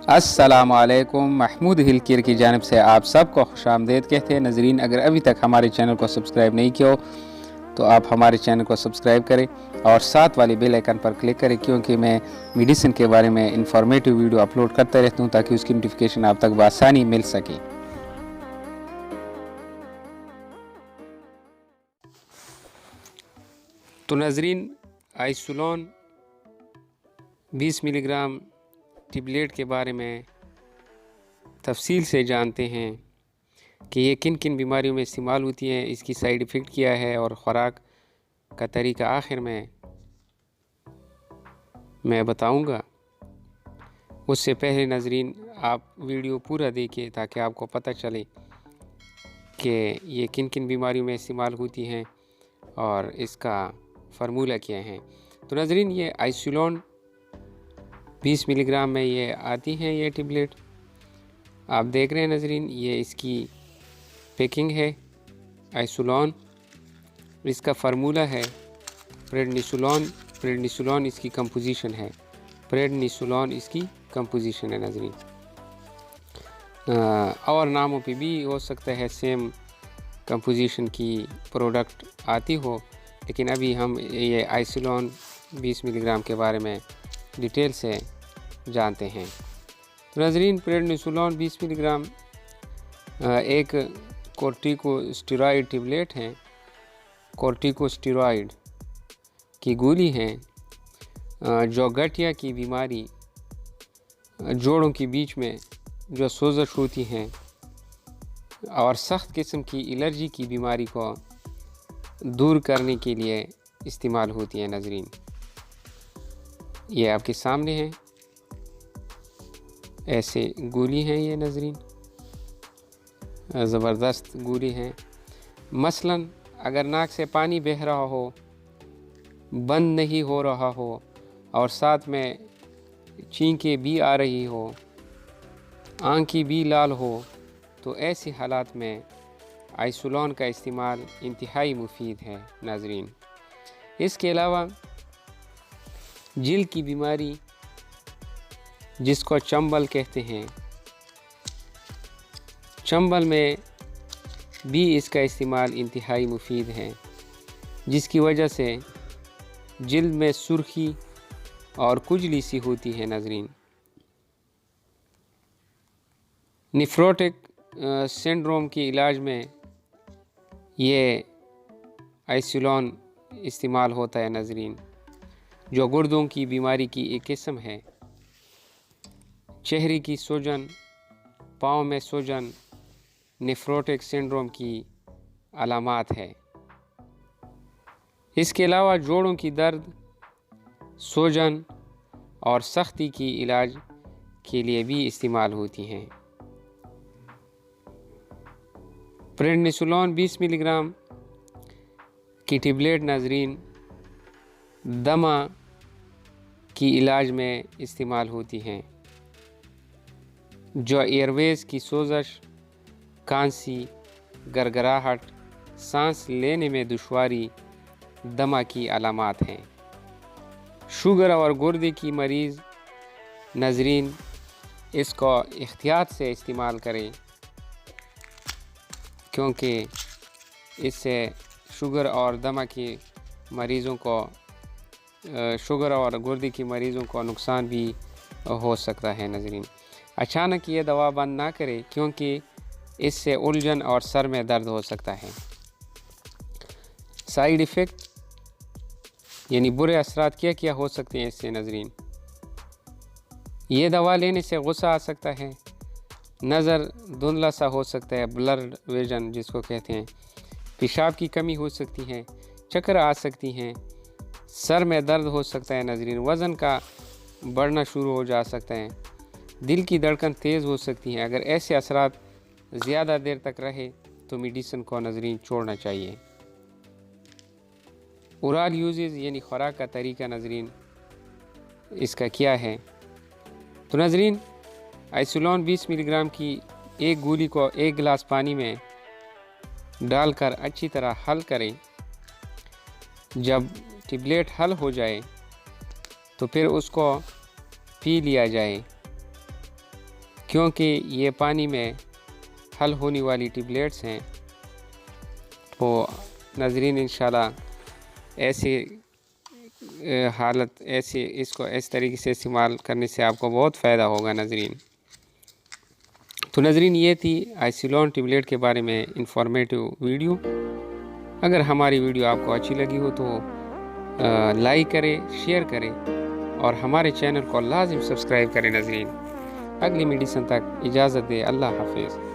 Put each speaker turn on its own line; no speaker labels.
अस्सलामुअलैकुम। महमूद हिल केयर की जानिब से आप सबको खुशामदीद कहते हैं। नज़रीन, अगर अभी तक हमारे चैनल को सब्सक्राइब नहीं किया हो तो आप हमारे चैनल को सब्सक्राइब करें और साथ वाली बेल आइकन पर क्लिक करें, क्योंकि मैं मेडिसिन के बारे में इंफॉर्मेटिव वीडियो अपलोड करता रहता हूँ ताकि उसकी नोटिफिकेशन आप तक बआसानी मिल सके। तो नज़रीन, आइसोलोन 20 मिलीग्राम टेबलेट के बारे में तफसील से जानते हैं कि ये किन किन बीमारियों में इस्तेमाल होती है, इसकी साइड इफ़ेक्ट क्या है और ख़ुराक का तरीका आखिर में मैं बताऊंगा। उससे पहले नज़रीन, आप वीडियो पूरा देखिए ताकि आपको पता चले कि ये किन किन बीमारियों में इस्तेमाल होती हैं और इसका फार्मूला क्या है। तो नज़रीन, ये आइसोलोन 20 मिलीग्राम में ये आती हैं ये टेबलेट। आप देख रहे हैं नज़रीन, ये इसकी पैकिंग है। आइसोलोन इसका फार्मूला है प्रेडनिसोलोन इसकी कंपोजिशन है। प्रेडनिसोलोन इसकी कंपोजिशन है नज़रीन। और नामों पे भी हो सकता है सेम कंपोजिशन की प्रोडक्ट आती हो, लेकिन अभी हम ये आइसोलोन 20 मिलीग्राम के बारे में डिटेल से जानते हैं। तो नज़रीन, प्रेडनिसोलोन 20 मिलीग्राम एक कोर्टिकोस्टेरॉइड टेबलेट है। कोर्टिकोस्टेरॉइड की गोली हैं जो गठिया की बीमारी, जोड़ों के बीच में जो सोजश होती हैं और सख्त किस्म की एलर्जी की बीमारी को दूर करने के लिए इस्तेमाल होती है। नज़रीन, ये आपके सामने है, ऐसे गोली हैं ये नज़रीन, ज़बरदस्त गोली हैं। मसलन अगर नाक से पानी बह रहा हो, बंद नहीं हो रहा हो और साथ में छींकें भी आ रही हो, आँखें भी लाल हो, तो ऐसी हालात में आइसोलोन का इस्तेमाल इंतहाई मुफीद है नाज़रीन। इसके अलावा जिल्द की बीमारी जिसको चंबल कहते हैं, चंबल में भी इसका इस्तेमाल इंतहाई मुफीद है, जिसकी वजह से जिल्द में सुर्खी और खुजली सी होती है नज़रीन। नेफ्रोटिक सिंड्रोम के इलाज में ये आइसोलोन इस्तेमाल होता है नज़रीन, जो गुर्दों की बीमारी की एक किस्म है। चेहरे की सूजन, पाँव में सूजन नेफ्रोटिक सिंड्रोम की अलामात है। इसके अलावा जोड़ों की दर्द, सूजन और सख्ती की इलाज के लिए भी इस्तेमाल होती हैं। प्रेडनिसोलोन 20 मिलीग्राम की टेबलेट नज़रीन दमा की इलाज में इस्तेमाल होती हैं, जो एयरवेज की सोजश, खांसी, गरगराहट, सांस लेने में दुश्वारी दमा की अलामात हैं। शुगर और गुर्दे की मरीज़ नज़रीन इसको एहतियात से इस्तेमाल करें, क्योंकि इससे शुगर और दमा के मरीज़ों को, शुगर और गुर्दे की मरीज़ों को नुकसान भी हो सकता है नज़रीन। अचानक ये दवा बंद ना करें, क्योंकि इससे उलझन और सर में दर्द हो सकता है। साइड इफ़ेक्ट यानी बुरे असरात क्या क्या हो सकते हैं इससे नज़रीन। ये दवा लेने से गुस्सा आ सकता है, नज़र धुंधला सा हो सकता है, ब्लर्ड विजन जिसको कहते हैं, पेशाब की कमी हो सकती है, चक्कर आ सकती हैं, सर में दर्द हो सकता है नज़रीन, वज़न का बढ़ना शुरू हो जा सकता है, दिल की धड़कन तेज़ हो सकती है। अगर ऐसे असरात ज़्यादा देर तक रहे तो मेडिसिन को नज़रीन छोड़ना चाहिए। ओरल यूजेस यानी खुराक का तरीका नज़रीन इसका क्या है। तो नज़रीन, आइसोलोन 20 मिलीग्राम की एक गोली को 1 गिलास पानी में डालकर अच्छी तरह हल करें। जब टेबलेट हल हो जाए तो फिर उसको पी लिया जाए। क्योंकि ये पानी में हल होने वाली टेबलेट्स हैं। तो नाज़रीन इंशाल्लाह ऐसी हालत ऐसी इसको इस तरीके से इस्तेमाल करने से आपको बहुत फ़ायदा होगा नाज़रीन। तो नाज़रीन ये थी आइसिलोन टेबलेट के बारे में इंफॉर्मेटिव वीडियो। अगर हमारी वीडियो आपको अच्छी लगी हो तो लाइक करें, शेयर करें और हमारे चैनल को लाजिम सब्सक्राइब करें नाज़रीन। अगली मेडिसिन तक इजाज़त दे। अल्लाह हाफिज़।